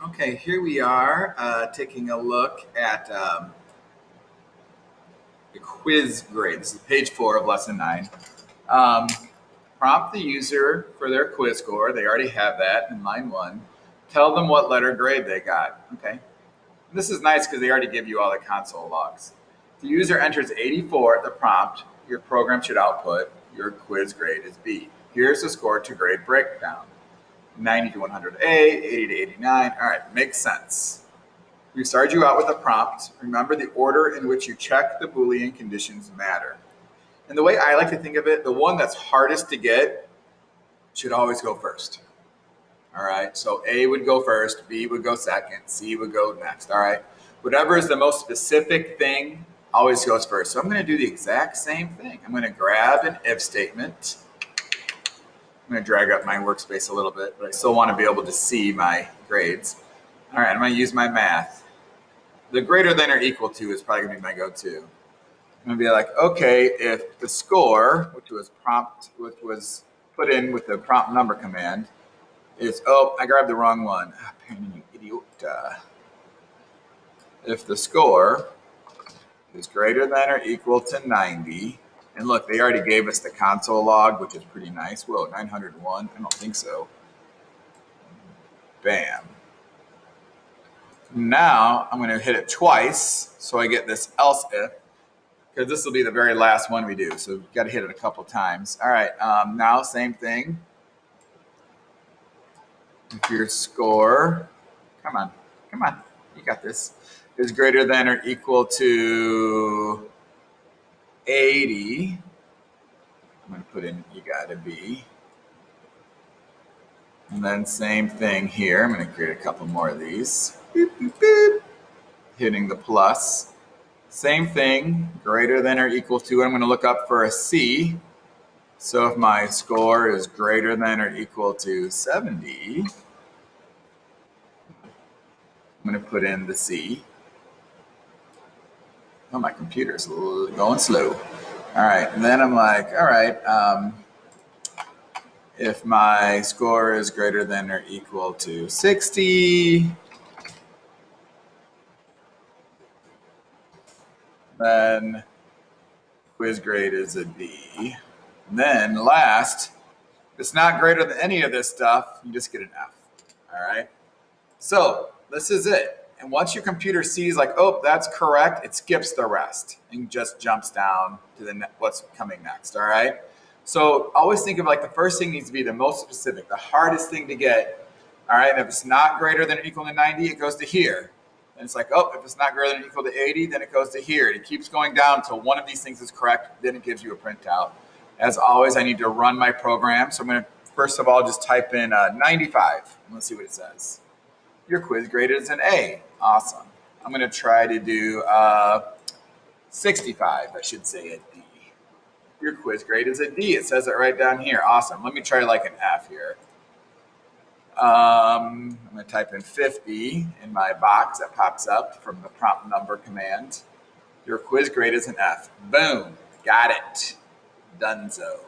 Okay, here we are taking a look at the quiz grade. This is page 4 of lesson 9. Um, Prompt the user for their quiz score. They already have that in line 1. Tell them what letter grade they got. Okay. This is nice because they already give you all the console logs. If the user enters 84 at the prompt, your program should output your quiz grade is B. Here's the score to grade breakdown. 90 to 100A, 80 to 89. All right, makes sense. We started you out with a prompt. Remember, the order in which you check the Boolean conditions matter. And the way I like to think of it, the one that's hardest to get should always go first. All right, so A would go first, B would go second, C would go next. All right, whatever is the most specific thing always goes first. So I'm going to do the exact same thing. I'm going to grab an if statement. I'm going to drag up my workspace a little bit, but I still want to be able to see my grades. All right, I'm going to use my math. The greater than or equal to is probably going to be my go-to. I'm going to be like, okay, if the score, which was put in with the prompt number command, is, oh, I grabbed the wrong one. You idiot. If the score is greater than or equal to 90, and look, they already gave us the console log, which is pretty nice. Whoa, 901? I don't think so. Bam. Now I'm going to hit it twice so I get this else if, because this will be the very last one we do. So we've got to hit it a couple times. All right, now same thing. If your score, come on, you got this, is greater than or equal to 80, I'm going to put in you got to be. And then same thing here. I'm going to create a couple more of these. Boop, boop, boop. Hitting the plus. Same thing, greater than or equal to. I'm going to look up for a C. So if my score is greater than or equal to 70, I'm going to put in the C. Oh, my computer's going slow. All right, and then I'm like, all right, if my score is greater than or equal to 60, then quiz grade is a D. And then last, if it's not greater than any of this stuff, you just get an F. All right. So this is it. And once your computer sees like, oh, that's correct, it skips the rest and just jumps down to what's coming next. All right. So always think of like the first thing needs to be the most specific, the hardest thing to get. All right. And if it's not greater than or equal to 90, it goes to here. And it's like, oh, if it's not greater than or equal to 80, then it goes to here. It keeps going down until one of these things is correct. Then it gives you a printout. As always, I need to run my program. So I'm going to, first of all, just type in 95. And let's see what it says. Your quiz grade is an A. Awesome. I'm going to try to do 65. I should say a D. Your quiz grade is a D. It says it right down here. Awesome. Let me try like an F here. I'm going to type in 50 in my box that pops up from the prompt number command. Your quiz grade is an F. Boom. Got it. Donezo.